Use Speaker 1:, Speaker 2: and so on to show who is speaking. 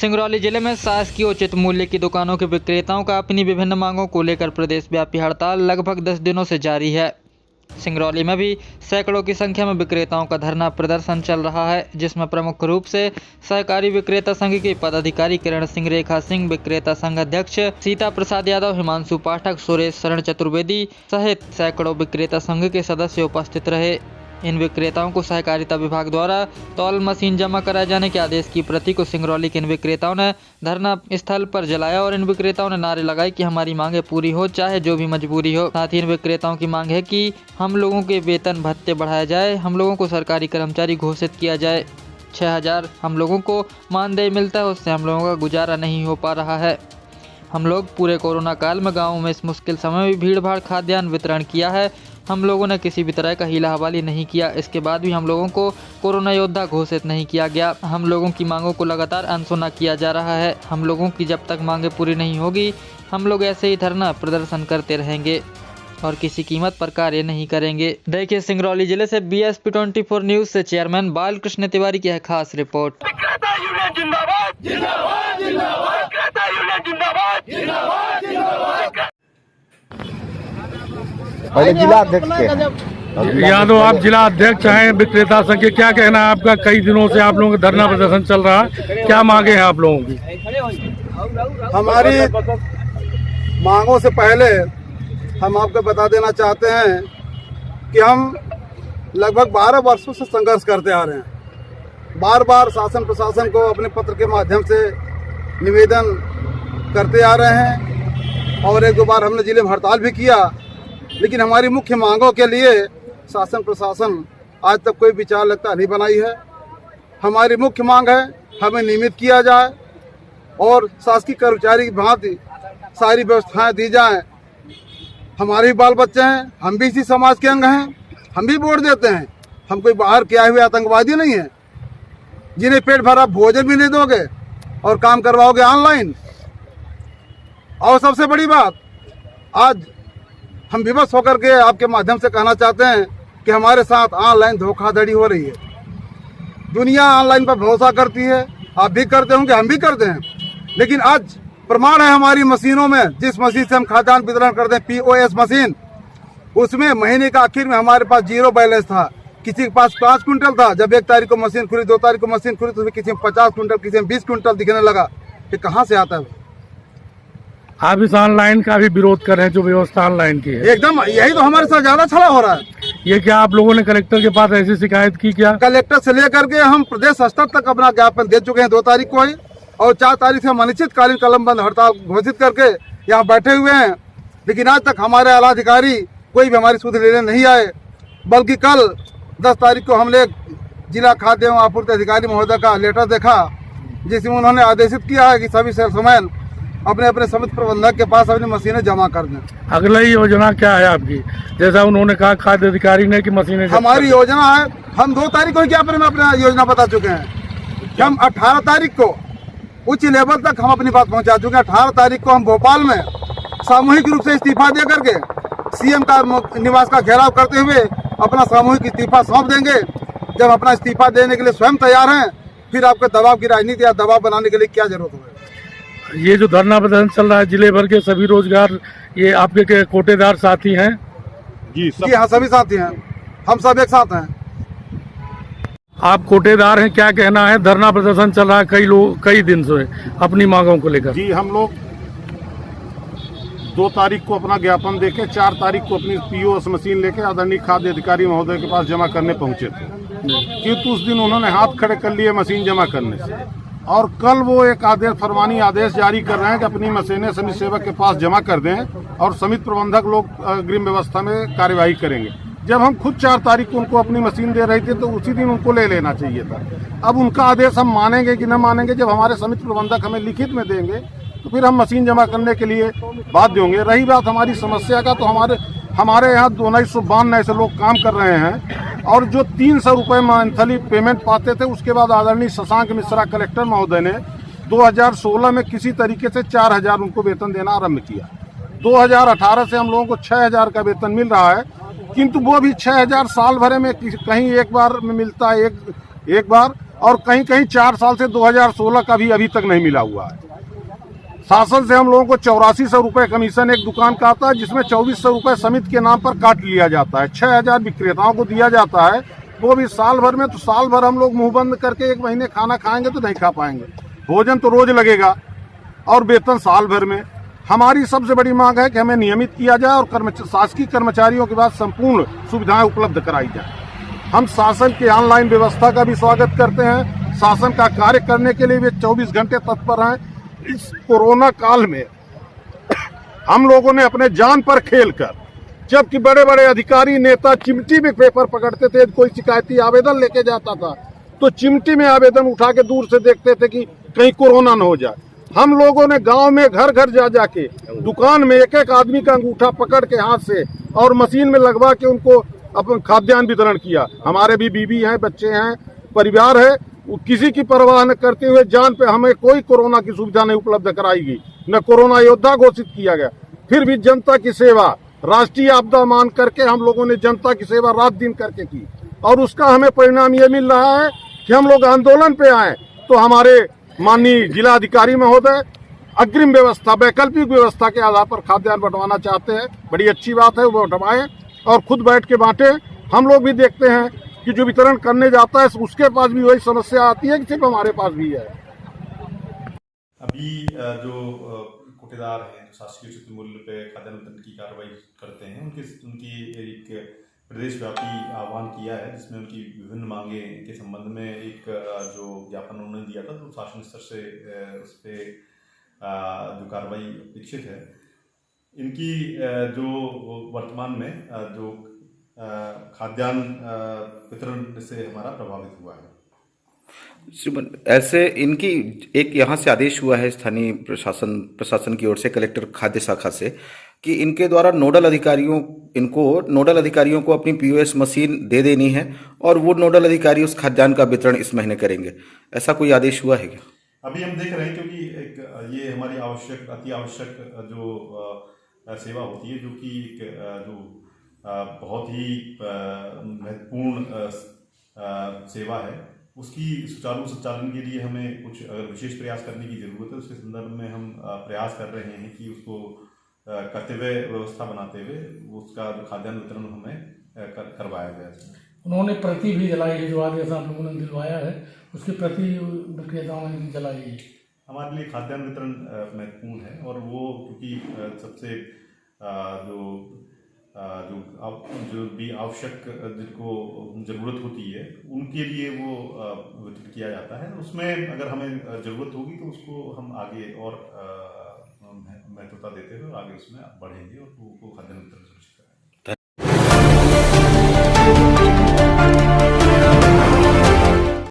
Speaker 1: सिंगरौली जिले में शासकीय उचित मूल्य की दुकानों के विक्रेताओं का अपनी विभिन्न मांगों को लेकर प्रदेशव्यापी हड़ताल लगभग 10 दिनों से जारी है। सिंगरौली में भी सैकड़ों की संख्या में विक्रेताओं का धरना प्रदर्शन चल रहा है, जिसमें प्रमुख रूप से सहकारी विक्रेता संघ के पदाधिकारी किरण सिंह, रेखा सिंह, विक्रेता संघ अध्यक्ष सीता प्रसाद यादव, हिमांशु पाठक, सुरेश शरण चतुर्वेदी सहित सैकड़ों विक्रेता संघ के सदस्य उपस्थित रहे। इन विक्रेताओं को सहकारिता विभाग द्वारा तौल मशीन जमा कराए जाने के आदेश की प्रति को सिंगरौली के इन विक्रेताओं ने धरना स्थल पर जलाया और इन विक्रेताओं ने नारे लगाए कि हमारी मांगे पूरी हो, चाहे जो भी मजबूरी हो। साथ ही इन विक्रेताओं की मांग है कि हम लोगों के वेतन भत्ते बढ़ाया जाए, हम लोगों को सरकारी कर्मचारी घोषित किया जाए। 6000 हम लोगों को मानदेय मिलता है, उससे हम लोगों का गुजारा नहीं हो पा रहा है। हम लोग पूरे कोरोना काल में गाँव में इस मुश्किल समय में भीड़ भाड़ खाद्यान्न वितरण किया है। हम लोगों ने किसी भी तरह का हीला हवाली नहीं किया। इसके बाद भी हम लोगों को कोरोना योद्धा घोषित नहीं किया गया। हम लोगों की मांगों को लगातार अनसुना किया जा रहा है। हम लोगों की जब तक मांगे पूरी नहीं होगी, हम लोग ऐसे ही धरना प्रदर्शन करते रहेंगे और किसी कीमत पर कार्य नहीं करेंगे। देखिए, सिंगरौली जिले से BSP 24 न्यूज से चेयरमैन बालकृष्ण तिवारी की है खास रिपोर्ट।
Speaker 2: जिला अध्यक्ष
Speaker 3: यादव, आप जिला अध्यक्ष हैं विक्रेता संघ के, क्या कहना है आपका? कई दिनों से आप लोगों का धरना प्रदर्शन चल रहा है, क्या मांगे हैं आप लोगों की?
Speaker 2: हमारी मांगों से पहले हम आपको बता देना चाहते हैं कि हम लगभग 12 वर्षों से संघर्ष करते आ रहे हैं। बार बार शासन प्रशासन को अपने पत्र के माध्यम से निवेदन करते आ रहे हैं और एक दो बार हमने जिले में हड़ताल भी किया, लेकिन हमारी मुख्य मांगों के लिए शासन प्रशासन आज तक कोई विचार लगता नहीं बनाई है। हमारी मुख्य मांग है हमें नियमित किया जाए और शासकीय कर्मचारी की भांति सारी व्यवस्थाएं दी जाएं। हमारे भी बाल बच्चे हैं, हम भी इसी समाज के अंग हैं, हम भी वोट देते हैं। हम कोई बाहर के आए हुए आतंकवादी नहीं हैं जिन्हें पेट भरा भोजन भी नहीं दोगे और काम करवाओगे ऑनलाइन। और सबसे बड़ी बात, आज हम विवश होकर के आपके माध्यम से कहना चाहते हैं कि हमारे साथ ऑनलाइन धोखाधड़ी हो रही है। दुनिया ऑनलाइन पर भरोसा करती है, आप भी करते होंगे, हम भी करते हैं, लेकिन आज प्रमाण है हमारी मशीनों में, जिस मशीन से हम खाद्यान्न वितरण करते हैं, POS मशीन, उसमें महीने का आखिर में हमारे पास 0 बैलेंस था। किसी के पास 5 क्विंटल था, जब 1 तारीख को मशीन खुली, 2 तारीख को मशीन खुली, तो उसमें किसी में 50 क्विंटल, किसी में 20 क्विंटल दिखने लगा। ये कहाँ से आता है?
Speaker 3: आप इस ऑनलाइन का भी विरोध कर रहे हैं, जो व्यवस्था ऑनलाइन की है?
Speaker 2: एकदम, यही तो हमारे साथ ज्यादा छला हो रहा है।
Speaker 3: ये क्या आप लोगों ने कलेक्टर के पास ऐसी शिकायत की क्या?
Speaker 2: कलेक्टर से लेकर के हम प्रदेश स्तर तक अपना ज्ञापन दे चुके हैं 2 तारीख को ही, और 4 तारीख से हम अनिश्चितकालीन कलम बंद हड़ताल घोषित करके यहाँ बैठे हुए हैं। लेकिन आज तक हमारे आला अधिकारी कोई भी हमारी सुध लेने नहीं आए, बल्कि कल 10 तारीख को हमने जिला खाद्य एवं आपूर्ति अधिकारी महोदय का लेटर देखा, जिसमें उन्होंने आदेशित किया है कि सभी सेल्समैन अपने अपने समिति प्रबंधक के पास अपनी मशीनें जमा कर दें।
Speaker 3: अगला योजना क्या है आपकी? जैसा उन्होंने कहा खाद्य अधिकारी ने कि मशीनें,
Speaker 2: हमारी योजना है, हम 2 तारीख को ज्ञापन में अपना योजना बता चुके हैं। हम 18 तारीख को उच्च लेवल तक हम अपनी बात पहुंचा चुके हैं। 18 तारीख को हम भोपाल में सामूहिक रूप से इस्तीफा दे करके CM का निवास का घेराव करते हुए अपना सामूहिक इस्तीफा सौंप देंगे। जब अपना इस्तीफा देने के लिए स्वयं तैयार हैं, फिर आपको दबाव की राजनीति या दबाव बनाने के लिए क्या जरूरत है?
Speaker 3: ये जो धरना प्रदर्शन चल रहा है, जिले भर के सभी रोजगार, ये आपके कोटेदार साथी हैं?
Speaker 2: जी हाँ, सभी साथी हैं, हम सब एक साथ हैं।
Speaker 3: आप कोटेदार हैं, क्या कहना है? धरना प्रदर्शन चल रहा है कई दिन से अपनी मांगों को लेकर।
Speaker 4: जी, हम लोग 2 तारीख को अपना ज्ञापन देके 4 तारीख को अपनी POS मशीन लेके आदरणीय खाद्य अधिकारी महोदय के पास जमा करने पहुंचे थे, क्योंकि उस दिन उन्होंने हाथ खड़े कर लिए मशीन जमा करने से। और कल वो एक फरमानी आदेश जारी कर रहे हैं कि अपनी मशीनें समिति सेवक के पास जमा कर दें और समिति प्रबंधक लोग अग्रिम व्यवस्था में कार्यवाही करेंगे। जब हम खुद 4 तारीख को उनको अपनी मशीन दे रहे थे, तो उसी दिन उनको ले लेना चाहिए था। अब उनका आदेश हम मानेंगे कि न मानेंगे, जब हमारे समिति प्रबंधक हमें लिखित में देंगे तो फिर हम मशीन जमा करने के लिए बाध्य होंगे। रही बात हमारी समस्या का, तो हमारे यहाँ 1992 ऐसे लोग काम कर रहे हैं और जो 300 रुपये मंथली पेमेंट पाते थे, उसके बाद आदरणीय शशांक मिश्रा कलेक्टर महोदय ने 2016 में किसी तरीके से 4000 उनको वेतन देना आरंभ किया। 2018 से हम लोगों को 6000 का वेतन मिल रहा है, किंतु वो भी 6000 साल भरे में कहीं एक बार में मिलता है, एक बार और कहीं कहीं 4 साल से 2016 का भी अभी तक नहीं मिला हुआ है। शासन से हम लोगों को 8400 रुपये कमीशन एक दुकान का आता है, जिसमें 2400 रुपये समिति के नाम पर काट लिया जाता है। 6000 विक्रेताओं को दिया जाता है, वो भी साल भर में। तो साल भर हम लोग मुंह बंद करके 1 महीने खाना खाएंगे तो नहीं खा पाएंगे। भोजन तो रोज लगेगा और वेतन साल भर में। हमारी सबसे बड़ी मांग है कि हमें नियमित किया जाए और शासकीय कर्मचारियों के बाद संपूर्ण सुविधाएं उपलब्ध कराई जाए। हम शासन की ऑनलाइन व्यवस्था का भी स्वागत करते हैं। शासन का कार्य करने के लिए वे 24 घंटे तत्पर हैं। इस कोरोना काल में हम लोगों ने अपने जान पर खेलकर, जबकि बड़े बड़े अधिकारी नेता चिमटी में पेपर पकड़ते थे, कोई शिकायती आवेदन लेके जाता था तो चिमटी में आवेदन उठा के दूर से देखते थे कि कहीं कोरोना न हो जाए। हम लोगों ने गांव में घर घर जा जाके दुकान में एक एक आदमी का अंगूठा पकड़ के हाथ से और मशीन में लगवा के उनको अपन खाद्यान्न वितरण किया। हमारे भी बीवी हैं, बच्चे हैं, परिवार है, किसी की परवाह न करते हुए जान पे हमें कोई कोरोना की सुविधा नहीं उपलब्ध कराई गई, न कोरोना योद्धा घोषित किया गया। फिर भी जनता की सेवा राष्ट्रीय आपदा मान करके हम लोगों ने जनता की सेवा रात दिन करके की और उसका हमें परिणाम ये मिल रहा है कि हम लोग आंदोलन पे आए तो हमारे माननीय जिला अधिकारी महोदय अग्रिम व्यवस्था, वैकल्पिक व्यवस्था के आधार पर खाद्यान्न बंटवाना चाहते हैं। बड़ी अच्छी बात है, वो बंटवाएं और खुद बैठ के बांटे। हम लोग भी देखते हैं कि जो वितरण करने जाता है उसके पास भी वही समस्या आती है कि सिर्फ हमारे पास भी है।
Speaker 5: अभी जो कोटेदार हैं, शासकीय उचित मूल्य पे खाद्यान्न वितरण की कार्रवाई करते हैं, उनकी एक प्रदेशव्यापी आह्वान किया है, जिसमें उनकी विभिन्न मांगे के संबंध में एक जो ज्ञापन उन्होंने दिया था, तो शासन स्तर से उस पर जो कार्रवाई अपेक्षित है। इनकी जो वर्तमान में जो खाद्यान्न वितरण से हमारा प्रभावित हुआ है।
Speaker 6: श्रीमान, ऐसे इनकी एक यहाँ से आदेश हुआ है स्थानीय प्रशासन की ओर से, कलेक्टर खाद्य शाखा से, कि इनके द्वारा नोडल अधिकारियों को अपनी पीओएस मशीन दे देनी है और वो नोडल अधिकारी उस खाद्यान्न का वितरण इस महीने करेंगे। ऐसा कोई आदेश हुआ है क्या?
Speaker 5: अभी हम देख रहे हैं, क्योंकि एक ये हमारी अति आवश्यक जो सेवा होती है, जो कि जो बहुत ही महत्वपूर्ण सेवा है, उसकी सुचारू संचालन के लिए हमें कुछ अगर विशेष प्रयास करने की जरूरत है। उसके संदर्भ में हम प्रयास कर रहे हैं कि उसको कर्तव्य व्यवस्था बनाते हुए उसका जो खाद्यान्न वितरण हमें करवाया जाए।
Speaker 3: उन्होंने प्रति भी जलाई है, जो आदेश आप लोगों ने दिलवाया है उसकी प्रति विक्रेताओं ने जलाई है।
Speaker 5: हमारे लिए खाद्यान्न वितरण महत्वपूर्ण है और वो क्योंकि सबसे जो भी आवश्यक जिनको ज़रूरत होती है उनके लिए वो वितरित किया जाता है। उसमें अगर हमें ज़रूरत होगी तो उसको हम आगे और महत्वता देते हुए आगे उसमें बढ़ेंगे और वो खाद्यान्न वितरण